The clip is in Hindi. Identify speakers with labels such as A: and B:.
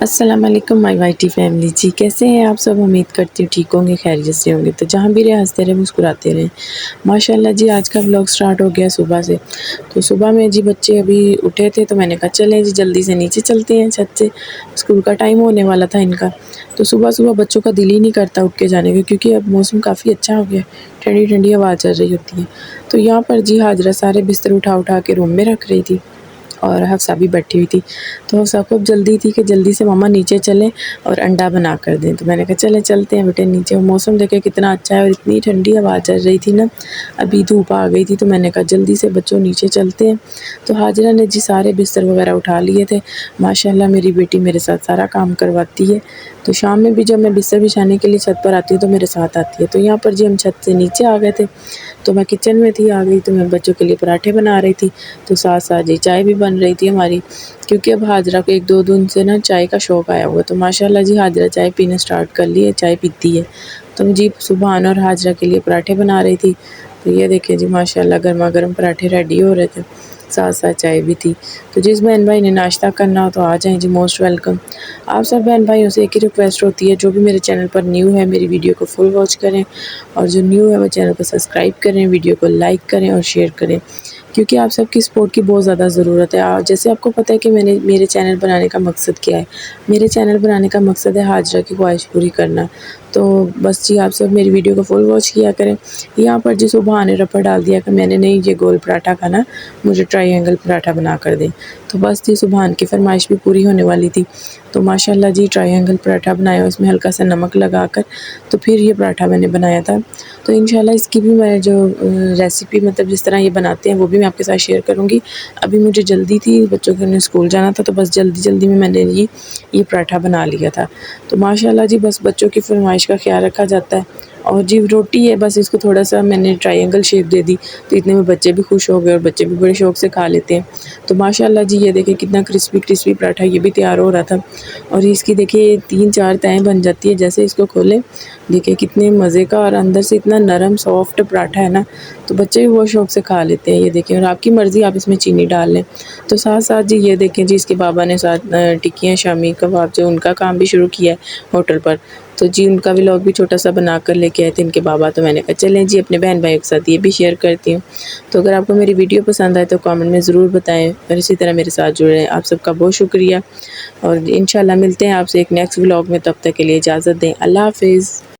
A: अस्सलाम वालेकुम माय वाइटी फैमिली जी, कैसे हैं आप सब। उम्मीद करती हूँ ठीक होंगे, खैरियत से होंगे। तो जहाँ भी रहे हंसते रहें, मुस्कुराते रहें। माशाल्लाह जी, आज का व्लॉग स्टार्ट हो गया सुबह से। तो सुबह में जी बच्चे अभी उठे थे तो मैंने कहा चलें जी जल्दी से नीचे चलते हैं छत से, स्कूल का टाइम होने वाला था इनका। तो सुबह-सुबह बच्चों का दिल ही नहीं करता उठ के जाने का, क्योंकि अब मौसम काफ़ी अच्छा हो गया, ठंडी-ठंडी हवा चल रही होती है। तो यहाँ पर जी हाजरा सारे बिस्तर उठा-उठा के रूम में रख रही थी और हफ्सा भी बैठी हुई थी। तो हफ्सा को अब जल्दी थी कि जल्दी से मम्मा नीचे चलें और अंडा बना कर दें। तो मैंने कहा चलें चलते हैं बेटे नीचे। और मौसम देखें कितना अच्छा है और इतनी ठंडी हवा चल रही थी ना, अभी धूप आ गई थी। तो मैंने कहा जल्दी से बच्चों नीचे चलते हैं। तो हाजिरा ने जी सारे बिस्तर वगैरह उठा लिए थे। माशाल्लाह मेरी बेटी मेरे साथ सारा काम करवाती है। तो शाम में भी जब मैं बिस्तर बिछाने के लिए छत पर आती हूँ तो मेरे साथ आती है। तो यहाँ पर जी हम छत से नीचे आ गए थे, तो मैं किचन में थी, आ गई तो मैं बच्चों के लिए पराठे बना रही थी। तो साथ-साथ जी चाय भी बन रही थी हमारी, क्योंकि अब हाजरा को 1-2 दिन से ना चाय का शौक़ आया हुआ है। तो माशाल्लाह जी हाजरा चाय पीना स्टार्ट कर ली है, चाय पीती है। तो जी सुबहान और हाजरा के लिए पराठे बना रही थी। तो ये देखिए जी माशाल्लाह गरमा-गरम पराठे रेडी हो रहे थे, साथ-साथ चाय भी थी। तो जिस बहन भाई ने नाश्ता करना हो तो आ जाएँ जी, मोस्ट वेलकम। आप सब बहन भाइयों से एक ही रिक्वेस्ट होती है, जो भी मेरे चैनल पर न्यू है मेरी वीडियो को फुल वॉच करें, और जो न्यू है वो चैनल को सब्सक्राइब करें, वीडियो को लाइक करें और शेयर करें, क्योंकि आप सबकी सपोर्ट की बहुत ज़्यादा ज़रूरत है। जैसे आपको पता है कि मेरे चैनल बनाने का मकसद क्या है। मेरे चैनल बनाने का मकसद है हाजरा की ख्वाहिश पूरी करना। तो बस जी आप सब मेरी वीडियो को फुल वॉच किया करें। यहाँ पर जी सुबह ने रफ़ा डाल दिया कि मैंने नहीं ये गोल पराठा खाना, मुझे ट्रायंगल पराठा बना कर दें। तो बस जी सुबहान की फ़रमाइश भी पूरी होने वाली थी। तो माशाल्लाह जी ट्रायंगल पराठा बनाया, उसमें हल्का सा नमक लगाकर तो फिर ये पराठा मैंने बनाया था। तो इंशाल्लाह इसकी भी मैं जो रेसिपी मतलब जिस तरह ये बनाते हैं वो भी मैं आपके साथ शेयर करूँगी। अभी मुझे जल्दी थी, बच्चों के स्कूल जाना था, तो बस जल्दी-जल्दी में मैंने ये पराठा बना लिया था। तो माशाल्लाह जी बस बच्चों की फ़रमाइश का ख़्याल रखा जाता है। और जी रोटी है, बस इसको थोड़ा-सा मैंने ट्रायंगल शेप दे दी, तो इतने में बच्चे भी खुश हो गए और बच्चे भी बड़े शौक से खा लेते हैं। तो माशाल्लाह जी ये देखिए कितना क्रिस्पी-क्रिस्पी पराठा ये भी तैयार हो रहा था, और इसकी देखिए 3-4 तहें बन जाती है। जैसे इसको खोलें, देखिए कितने मज़े का और अंदर से इतना नरम सॉफ्ट पराठा है ना, तो बच्चे भी बहुत शौक से खा लेते हैं। ये देखिए, और आपकी मर्ज़ी आप इसमें चीनी डाल लें। तो साथ-साथ जी ये देखें जी इसके बाबा ने साथ टिक्कियाँ शामी कबाब जो उनका काम भी शुरू किया है होटल पर। तो जी उनका व्लॉग भी छोटा-सा बनाकर लेके आए थे इनके बाबा। तो मैंने कहा चलें जी अपने बहन-भाइयों के साथ ये भी शेयर करती हूँ। तो अगर आपको मेरी वीडियो पसंद आए तो कमेंट में ज़रूर बताएँ, और इसी तरह मेरे साथ जुड़े रहें। आप सबका बहुत शुक्रिया, और इंशाल्लाह मिलते हैं आपसे एक नेक्स्ट व्लॉग में। तब तक के लिए इजाज़त दें। अल्लाह हाफ़िज़।